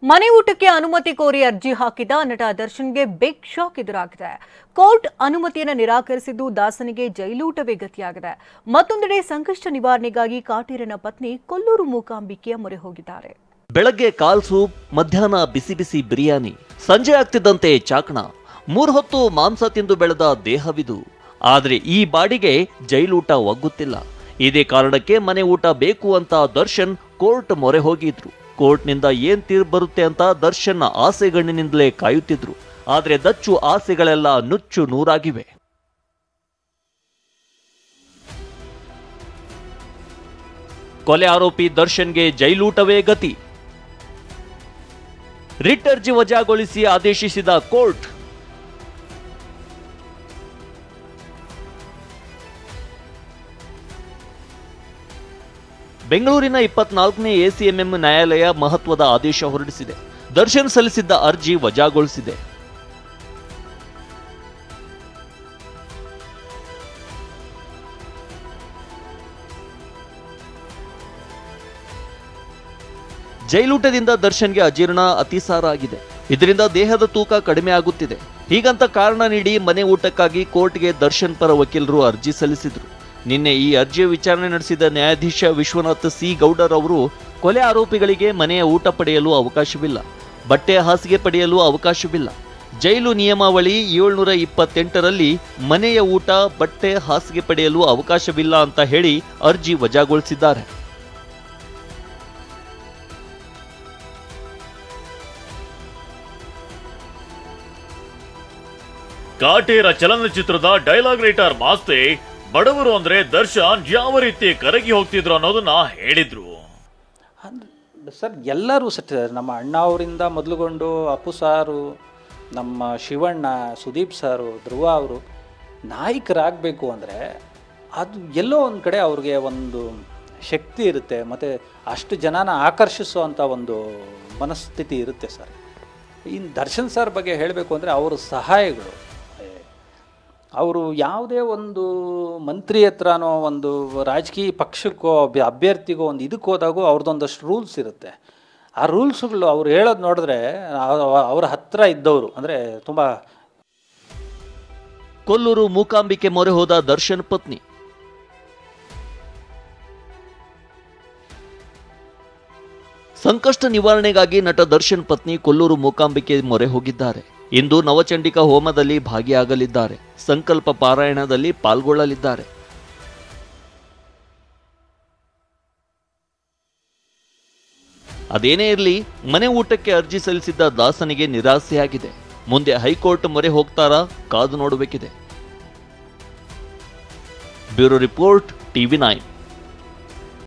ಮನೆ ಊಟಕ್ಕೆ ಅನುಮತಿ ಕೋರಿ ಅರ್ಜಿ ಹಾಕಿದ ನಟ ದರ್ಶನ್ಗೆ ಬಿಗ್ ಶಾಕ್ ಎದುರಾಗಿದೆ. ಕೋರ್ಟ್ ಅನುಮತಿಯನ್ನು ನಿರಾಕರಿಸಿದ್ದು ದಾಸನಿಗೆ ಜೈಲೂಟವೇ ಗತಿಯಾಗಿದೆ. ಮತ್ತೊಂದೆಡೆ ಸಂಕಷ್ಟ ನಿವಾರಣೆಗಾಗಿ ಕಾಟೇರನ ಪತ್ನಿ ಕೊಲ್ಲೂರು ಮೂಕಾಂಬಿಕೆಯ ಮೊರೆ ಹೋಗಿದ್ದಾರೆ. ಬೆಳಗ್ಗೆ ಕಾಲ್ ಸೂಪ್, ಮಧ್ಯಾಹ್ನ ಬಿಸಿ ಬಿಸಿ ಬಿರಿಯಾನಿ, ಸಂಜೆ ಆಗ್ತಿದ್ದಂತೆ ಚಾಕಣ. 3 ಹೊತ್ತು ಮಾಂಸ ತಿಂದು ಬೆಳೆದ ದೇಹವಿದು. ಆದ್ರೆ ಈ ಬಾಡಿಗೆ ಜೈಲೂಟ ಒಗ್ಗುತ್ತಿಲ್ಲ. ಇದೇ ಕಾರಣಕ್ಕೆ ಮನೆ ಊಟ ಬೇಕು ಅಂತ ದರ್ಶನ್ ಕೋರ್ಟ್ ಮೊರೆ ಹೋಗಿದ್ರು. ಕೋರ್ಟ್ನಿಂದ ಏನ್ ತೀರ್ಪು ಬರುತ್ತೆ ಅಂತ ದರ್ಶನ್ ಆಸೆಗಣ್ಣಿನಿಂದಲೇ ಕಾಯುತ್ತಿದ್ರು. ಆದ್ರೆ ದಚ್ಚು ಆಸೆಗಳೆಲ್ಲ ನುಚ್ಚು ನೂರಾಗಿವೆ. ಕೊಲೆ ಆರೋಪಿ ದರ್ಶನ್ಗೆ ಜೈಲೂಟವೇ ಗತಿ. ರಿಟ್ ಅರ್ಜಿ ವಜಾಗೊಳಿಸಿ ಆದೇಶಿಸಿದ ಕೋರ್ಟ್. ಬೆಂಗಳೂರಿನ 24ನೇ ಎಸಿಎಂಎಂ ನ್ಯಾಯಾಲಯ ಮಹತ್ವದ ಆದೇಶ ಹೊರಡಿಸಿದೆ. ದರ್ಶನ್ ಸಲ್ಲಿಸಿದ್ದ ಅರ್ಜಿ ವಜಾಗೊಳಿಸಿದೆ. ಜೈಲೂಟದಿಂದ ದರ್ಶನ್ಗೆ ಅಜೀರ್ಣ, ಅತಿಸಾರ ಆಗಿದೆ. ಇದರಿಂದ ದೇಹದ ತೂಕ ಕಡಿಮೆ ಆಗುತ್ತಿದೆ. ಹೀಗಂತ ಕಾರಣ ನೀಡಿ ಮನೆ ಊಟಕ್ಕಾಗಿ ಕೋರ್ಟ್ಗೆ ದರ್ಶನ್ ಪರ ವಕೀಲರು ಅರ್ಜಿ ಸಲ್ಲಿಸಿದ್ರು. ನಿನ್ನೆ ಈ ಅರ್ಜಿಯ ವಿಚಾರಣೆ ನಡೆಸಿದ ನ್ಯಾಯಾಧೀಶ ವಿಶ್ವನಾಥ್ ಸಿ ಗೌಡರ್ ಅವರು ಕೊಲೆ ಆರೋಪಿಗಳಿಗೆ ಮನೆಯ ಊಟ ಪಡೆಯಲು ಅವಕಾಶವಿಲ್ಲ, ಬಟ್ಟೆ ಹಾಸಿಗೆ ಪಡೆಯಲು ಅವಕಾಶವಿಲ್ಲ. ಜೈಲು ನಿಯಮಾವಳಿ 728ರಲ್ಲಿ ಮನೆಯ ಊಟ, ಬಟ್ಟೆ, ಹಾಸಿಗೆ ಪಡೆಯಲು ಅವಕಾಶವಿಲ್ಲ ಅಂತ ಹೇಳಿ ಅರ್ಜಿ ವಜಾಗೊಳಿಸಿದ್ದಾರೆ. ಕಾಟೇರ ಚಲನಚಿತ್ರದ ಡೈಲಾಗ್ ರೈಟರ್ ಮಾಸ್ತಿ ಬಡವರು ಅಂದ್ರೆ ದರ್ಶನ್ ಯಾವ ರೀತಿ ಕರಗಿ ಹೋಗ್ತಿದ್ರು ಅನ್ನೋದನ್ನ ಹೇಳಿದ್ರು. ಸರ್ ಎಲ್ಲರೂ ನಮ್ಮ ಅಣ್ಣ ಅವರಿಂದ ಮೊದಲುಗೊಂಡು ಅಪ್ಪು ಸಾರು, ನಮ್ಮ ಶಿವಣ್ಣ, ಸುದೀಪ್ ಸಾರು, ಧ್ರುವ ಅವರು ನಾಯಕರಾಗಬೇಕು ಅಂದರೆ ಅದು ಎಲ್ಲೋ ಒಂದು ಕಡೆ ಅವ್ರಿಗೆ ಒಂದು ಶಕ್ತಿ ಇರುತ್ತೆ, ಮತ್ತು ಅಷ್ಟು ಜನನ ಆಕರ್ಷಿಸುವಂಥ ಒಂದು ಮನಸ್ಥಿತಿ ಇರುತ್ತೆ ಸರ್. ಇನ್ನು ದರ್ಶನ್ ಸರ್ ಬಗ್ಗೆ ಹೇಳಬೇಕು ಅಂದರೆ ಅವರ ಸಹಾಯಗಳು, ಅವರು ಯಾವುದೇ ಒಂದು ಮಂತ್ರಿ ಹತ್ರನೋ ಒಂದು ರಾಜಕೀಯ ಪಕ್ಷಕ್ಕೋ ಅಭ್ಯರ್ಥಿಗೋ ಒಂದು ಇದಕ್ಕೆ ಹೋದಾಗೂ ಅವ್ರದ್ದೊಂದಷ್ಟು ರೂಲ್ಸ್ ಇರುತ್ತೆ. ಆ ರೂಲ್ಸ್ಗಳು ಅವ್ರು ಹೇಳೋದು ನೋಡಿದ್ರೆ ಅವರ ಹತ್ರ ಇದ್ದವರು ಅಂದರೆ ತುಂಬ. ಕೊಲ್ಲೂರು ಮೂಕಾಂಬಿಕೆ ಮೊರೆ ಹೋದ ದರ್ಶನ್ ಪತ್ನಿ. ಸಂಕಷ್ಟ ನಿವಾರಣೆಗಾಗಿ ನಟ ದರ್ಶನ್ ಪತ್ನಿ ಕೊಲ್ಲೂರು ಮೂಕಾಂಬಿಕೆ ಮೊರೆ ಹೋಗಿದ್ದಾರೆ. ಇಂದು ನವಚಂಡಿಕಾ ಹೋಮದಲ್ಲಿ ಭಾಗಿಯಾಗಲಿದ್ದಾರೆ. ಸಂಕಲ್ಪ ಪಾರಾಯಣದಲ್ಲಿ ಪಾಲ್ಗೊಳ್ಳಲಿದ್ದಾರೆ. ಅದೇನೇ ಇರಲಿ, ಮನೆ ಊಟಕ್ಕೆ ಅರ್ಜಿ ಸಲ್ಲಿಸಿದ್ದ ದಾಸನಿಗೆ ನಿರಾಸೆಯಾಗಿದೆ. ಮುಂದೆ ಹೈಕೋರ್ಟ್ ಮೊರೆ ಹೋಗ್ತಾರಾ ಕಾದು ನೋಡಬೇಕಿದೆ. Bureau report, TV9.